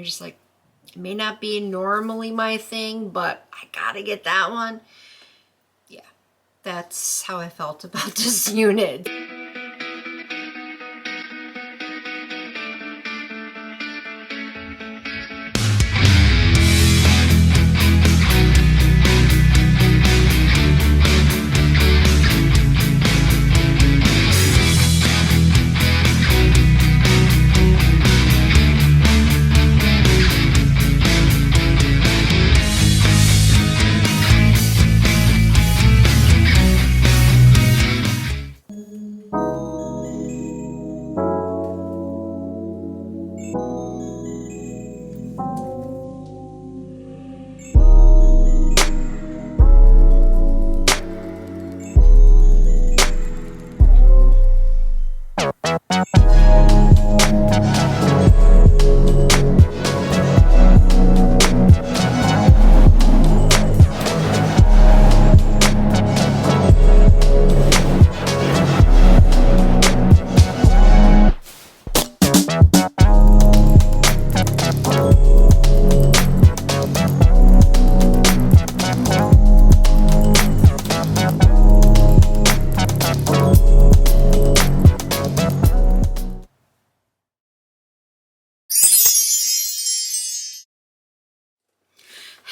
you're just like, it may not be normally my thing, but I gotta get that one. Yeah, that's how I felt about this unit.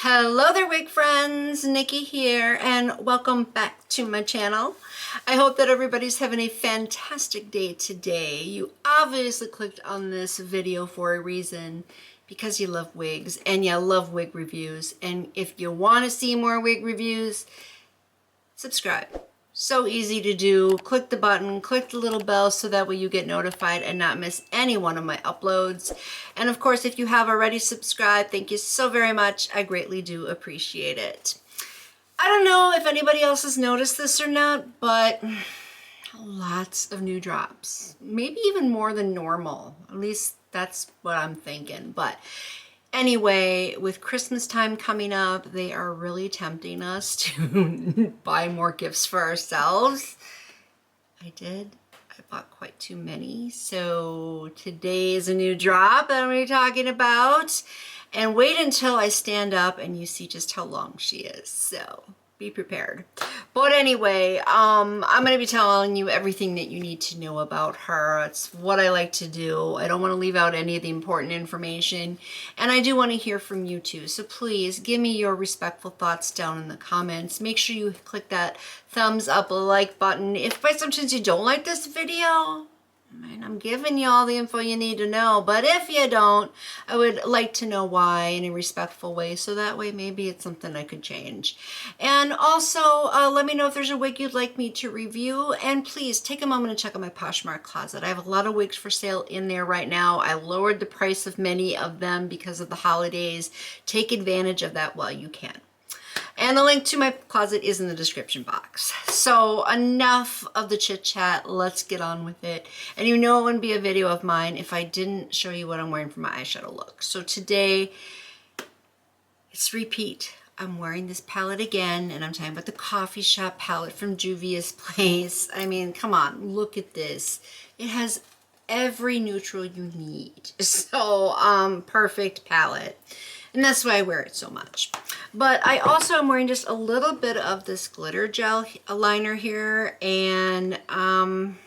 Hello there, wig friends, Nikki here, and welcome back to my channel. I hope that everybody's having a fantastic day today. You obviously clicked on this video for a reason, because you love wigs and you love wig reviews. And if you want to see more wig reviews, subscribe. So easy to do. Click the button, click the little bell so that way you get notified and not miss any one of my uploads. And of course, if you have already subscribed, thank you so very much. I greatly do appreciate it. I don't know if anybody else has noticed this or not, but lots of new drops. Maybe even more than normal. At least that's what I'm thinking. But anyway, with Christmas time coming up, they are really tempting us to buy more gifts for ourselves. I bought quite too many. So today is a new drop that I'm going to be talking about. And wait until I stand up and you see just how long she is. So be prepared. But anyway, I'm going to be telling you everything that you need to know about her. It's what I like to do. I don't want to leave out any of the important information. And I do want to hear from you too. So please give me your respectful thoughts down in the comments. Make sure you click that thumbs up, like button. If by some chance you don't like this video, I'm giving you all the info you need to know, but if you don't, I would like to know why in a respectful way, so that way maybe it's something I could change. And also, let me know if there's a wig you'd like me to review, and please take a moment to check out my Poshmark closet. I have a lot of wigs for sale in there right now. I lowered the price of many of them because of the holidays. Take advantage of that while you can. And the link to my closet is in the description box. So enough of the chit chat, let's get on with it. And you know it wouldn't be a video of mine if I didn't show you what I'm wearing for my eyeshadow look. So today, it's repeat. I'm wearing this palette again, and I'm talking about the coffee shop palette from Juvia's Place. I mean, come on, look at this. It has every neutral you need. So, perfect palette. And that's why I wear it so much. But I also am wearing just a little bit of this glitter gel liner here. And I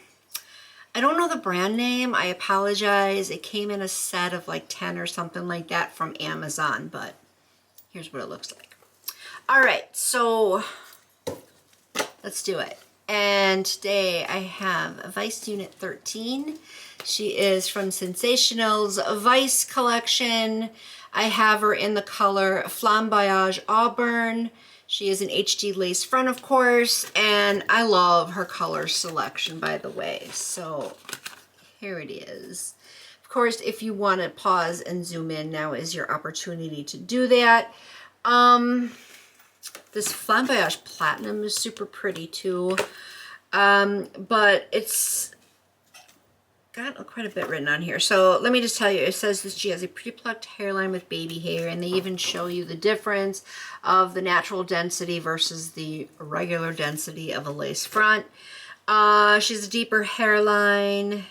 don't know the brand name. I apologize. It came in a set of like 10 or something like that from Amazon. But here's what it looks like. All right, so let's do it. And today I have Vice Unit 13. She is from Sensationel's Vice collection. I have her in the color Flamboyage Auburn. She is an HD lace front, of course, and I love her color selection, by the way. So here it is. Of course, if you want to pause and zoom in, now is your opportunity to do that. This Flamboyage Platinum is super pretty too, but it's got quite a bit written on here. So let me just tell you, it says that she has a pre-plucked hairline with baby hair, and they even show you the difference of the natural density versus the regular density of a lace front. She's a deeper hairline,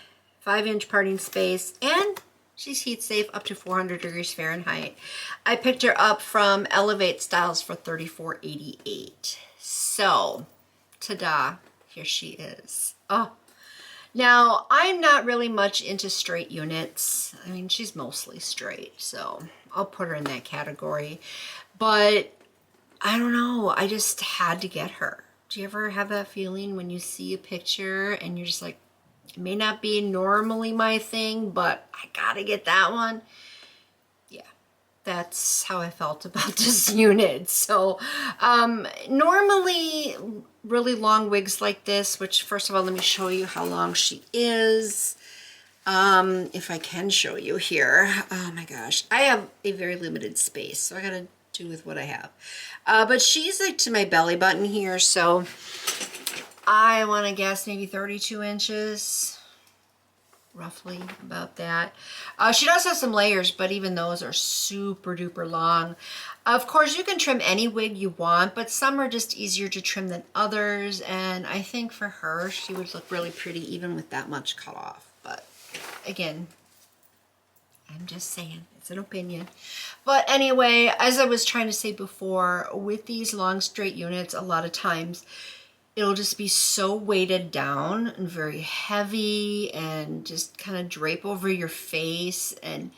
5-inch parting space, and She's heat safe up to 400 degrees Fahrenheit. I picked her up from Elevate Styles for $34.88. So, ta-da, here she is. Oh, now I'm not really much into straight units. I mean, she's mostly straight, so I'll put her in that category. But I don't know, I just had to get her. Do you ever have that feeling when you see a picture and you're just like, it may not be normally my thing, but I gotta get that one? Yeah, that's how I felt about this unit. So normally really long wigs like this, which first of all, let me show you how long she is. If I can show you here. Oh my gosh, I have a very limited space, so I gotta do with what I have. But she's like to my belly button here, so I want to guess maybe 32 inches, roughly about that. She does have some layers, but even those are super duper long. Of course, you can trim any wig you want, but some are just easier to trim than others. And I think for her, she would look really pretty even with that much cut off. But again, I'm just saying, it's an opinion. But anyway, as I was trying to say before, with these long straight units, a lot of times it'll just be so weighted down and very heavy and just kind of drape over your face and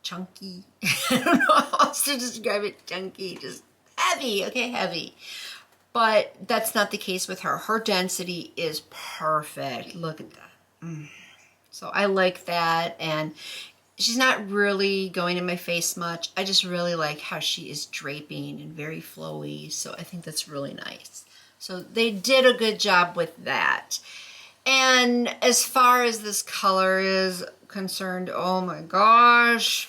chunky. I don't know how else to describe it. Chunky, just heavy, okay, heavy. But that's not the case with her. Her density is perfect. Look at that. So I like that, and she's not really going in my face much. I just really like how she is draping and very flowy, so I think that's really nice. So they did a good job with that. And as far as this color is concerned, oh my gosh.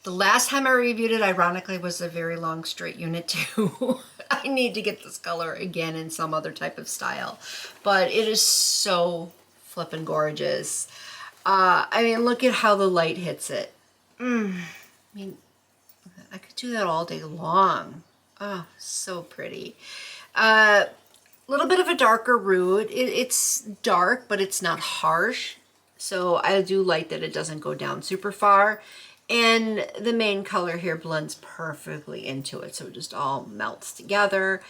The last time I reviewed it, ironically, was a very long straight unit too. I need to get this color again in some other type of style. But it is so flippin' gorgeous. I mean, look at how the light hits it. I mean, I could do that all day long. Oh, so pretty. A little bit of a darker root. It's dark, but it's not harsh. So I do like that it doesn't go down super far. And the main color here blends perfectly into it. So it just all melts together.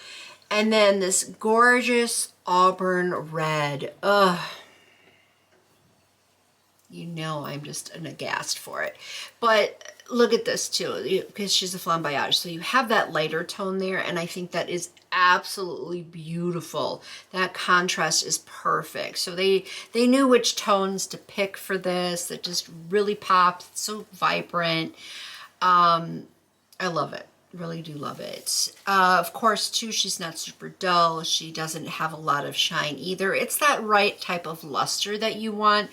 And then this gorgeous auburn red. Ugh. You know, I'm just aghast for it. But look at this too, because she's a flamboyage. So you have that lighter tone there, and I think that is absolutely beautiful. That contrast is perfect. So they knew which tones to pick for this. It just really pops. It's so vibrant. I love it. Really do love it. Of course, too, she's not super dull. She doesn't have a lot of shine either. It's that right type of luster that you want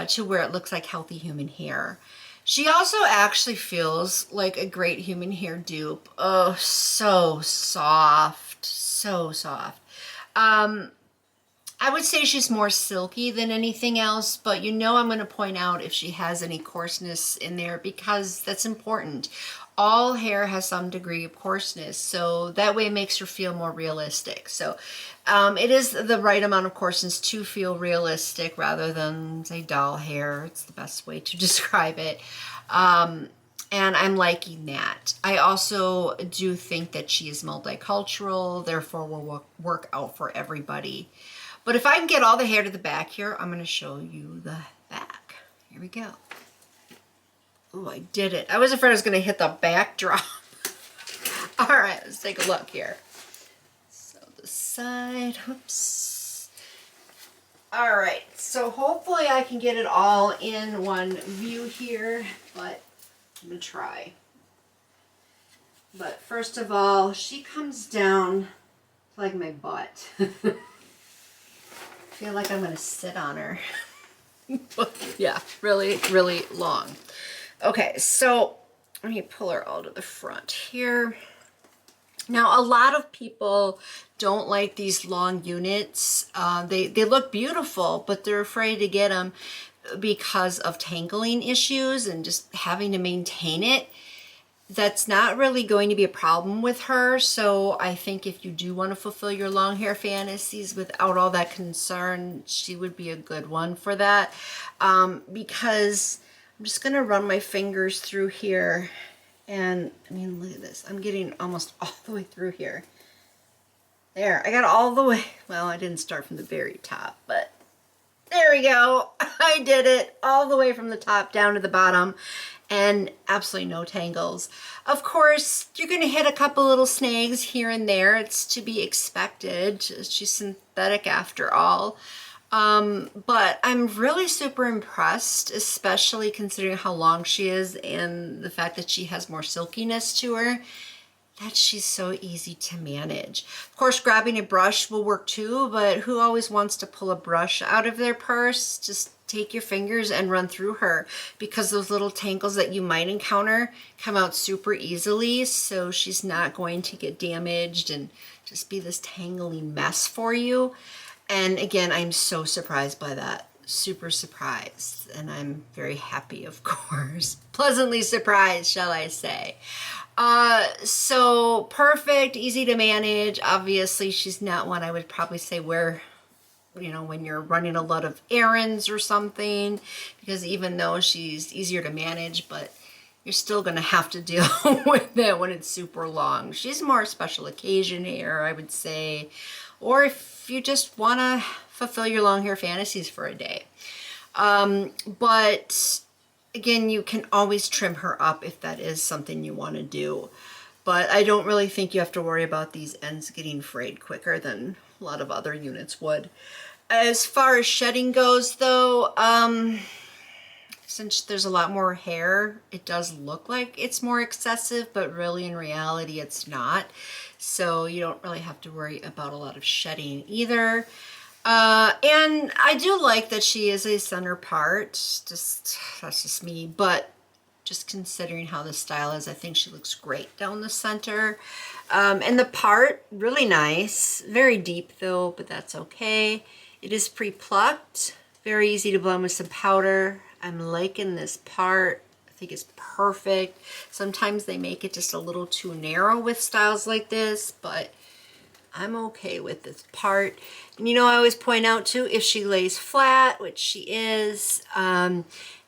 to where it looks like healthy human hair. She also actually feels like a great human hair dupe. Oh, so soft, so soft. I would say she's more silky than anything else, but you know I'm going to point out if she has any coarseness in there because that's important. All hair has some degree of coarseness, so that way it makes her feel more realistic. So it is the right amount of coarseness to feel realistic rather than, say, doll hair. It's the best way to describe it. And I'm liking that. I also do think that she is multicultural, therefore will work out for everybody. But if I can get all the hair to the back here, I'm going to show you the back. Here we go. Oh, I did it. I was afraid I was going to hit the backdrop. All right, let's take a look here. So the side, oops. All right, so hopefully I can get it all in one view here, but I'm going to try. But first of all, she comes down like my butt. I feel like I'm going to sit on her. But yeah, really, really long. Okay, so let me pull her all to the front here. Now, a lot of people don't like these long units. They look beautiful, but they're afraid to get them because of tangling issues and just having to maintain it. that's not really going to be a problem with her. So I think if you do want to fulfill your long hair fantasies without all that concern, she would be a good one for that. Because I'm just going to run my fingers through here. And I mean, look at this. I'm getting almost all the way through here. There, I got all the way. Well, I didn't start from the very top, but there we go. I did it all the way from the top down to the bottom, and absolutely no tangles. Of course, you're going to hit a couple little snags here and there. It's to be expected. She's synthetic after all. But I'm really super impressed, especially considering how long she is and the fact that she has more silkiness to her, that she's so easy to manage. Of course, grabbing a brush will work too, but who always wants to pull a brush out of their purse? Just take your fingers and run through her, because those little tangles that you might encounter come out super easily, so she's not going to get damaged and just be this tangly mess for you. And again, I'm so surprised by that. Super surprised. And I'm very happy, of course. Pleasantly surprised, shall I say. So perfect, easy to manage. Obviously, she's not one I would probably say wear, you know, when you're running a lot of errands or something, because even though she's easier to manage, but you're still going to have to deal with it when it's super long. She's more special occasion hair, I would say, or if you just want to fulfill your long hair fantasies for a day. But again, you can always trim her up if that is something you want to do. But I don't really think you have to worry about these ends getting frayed quicker than a lot of other units would. As far as shedding goes though, since there's a lot more hair, it does look like it's more excessive, but really in reality it's not. So you don't really have to worry about a lot of shedding either. And I do like that she is a center part, that's just me, but just considering how the style is, I think she looks great down the center. And the part, really nice, very deep though, but that's okay. It is pre-plucked, very easy to blend with some powder. I'm liking this part. I think it's perfect. Sometimes they make it just a little too narrow with styles like this, but I'm okay with this part. And you know, I always point out too, if she lays flat, which she is, I'm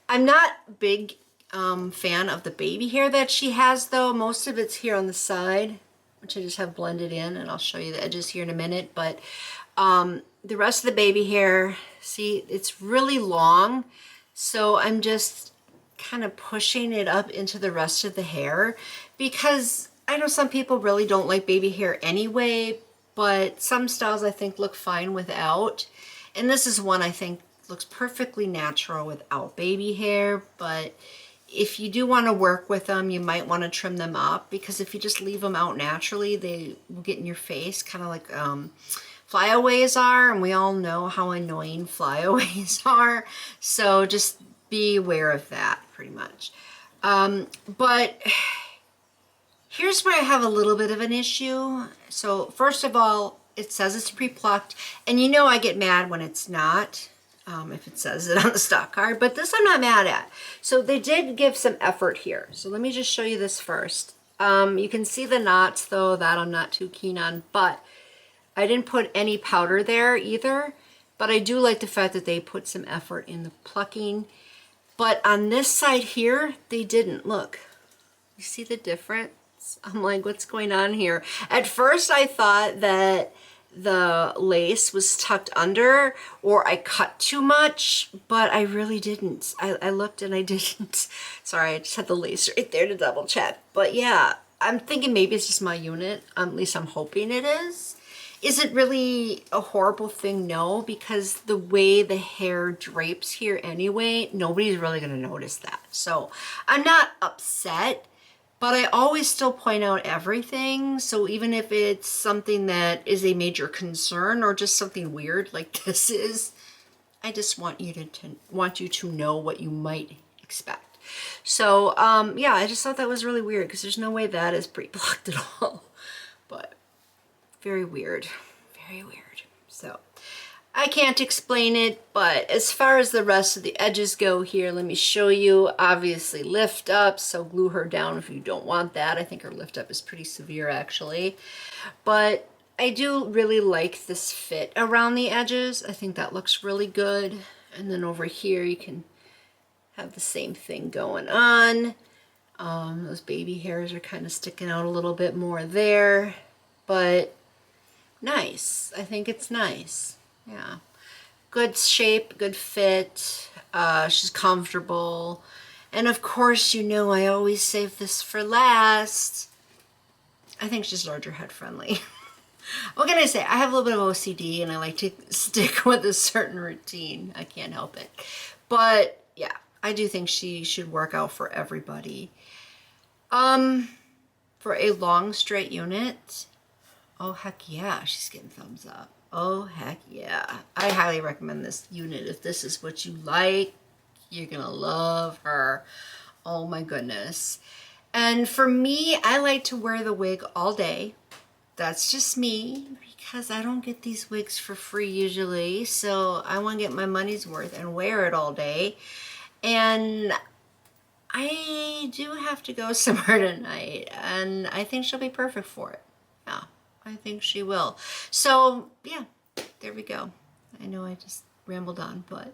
not a big fan of the baby hair that she has though. Most of it's here on the side, which I just have blended in, and I'll show you the edges here in a minute. But the rest of the baby hair, see, it's really long. So I'm just kind of pushing it up into the rest of the hair, because I know some people really don't like baby hair anyway, but some styles I think look fine without. And this is one I think looks perfectly natural without baby hair. But if you do want to work with them, you might want to trim them up, because if you just leave them out naturally, they will get in your face, kind of like flyaways are, and we all know how annoying flyaways are. So just be aware of that pretty much. But here's where I have a little bit of an issue. So first of all, it says it's pre-plucked, and you know I get mad when it's not, if it says it on the stock card, but this I'm not mad at. So they did give some effort here. So let me just show you this first. You can see the knots though, that I'm not too keen on, but I didn't put any powder there either, but I do like the fact that they put some effort in the plucking. But on this side here, they didn't. Look, you see the difference? I'm like, what's going on here? At first I thought that the lace was tucked under, or I cut too much, but I really didn't. I looked and I didn't. Sorry, I just had the lace right there to double check. But yeah, I'm thinking maybe it's just my unit. At least I'm hoping it is. Is it really a horrible thing? No, because the way the hair drapes here anyway, nobody's really going to notice that. So I'm not upset, but I always still point out everything. So even if it's something that is a major concern or just something weird like this is, I just want you to know what you might expect. So yeah, I just thought that was really weird, because there's no way that is pre-plucked at all. But very weird, very weird. So I can't explain it, but as far as the rest of the edges go here, let me show you. Obviously lift up, so glue her down if you don't want that. I think her lift up is pretty severe actually. But I do really like this fit around the edges. I think that looks really good. And then over here you can have the same thing going on. Those baby hairs are kind of sticking out a little bit more there, but nice. I think it's nice. Yeah. Good shape, good fit. She's comfortable. And of course, you know I always save this for last. I think she's larger head friendly. What can I say? I have a little bit of OCD and I like to stick with a certain routine. I can't help it. But yeah, I do think she should work out for everybody. For a long straight unit, oh heck yeah, she's getting thumbs up. Oh heck yeah. I highly recommend this unit. If this is what you like, you're gonna love her. Oh my goodness. And for me, I like to wear the wig all day. That's just me, because I don't get these wigs for free usually, so I want to get my money's worth and wear it all day. And I do have to go somewhere tonight, and I think she'll be perfect for it. Yeah, I think she will. So yeah, there we go. I know I just rambled on, but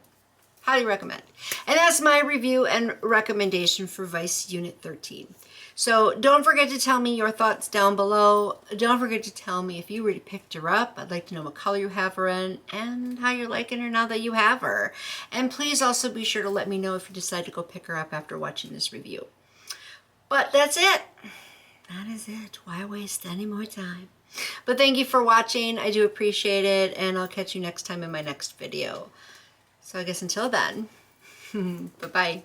highly recommend. And that's my review and recommendation for Vice Unit 13. So don't forget to tell me your thoughts down below. Don't forget to tell me if you already picked her up. I'd like to know what color you have her in and how you're liking her now that you have her. And please also be sure to let me know if you decide to go pick her up after watching this review. But that's it. That is it. Why waste any more time? But thank you for watching. I do appreciate it, and I'll catch you next time in my next video. So I guess until then, bye-bye.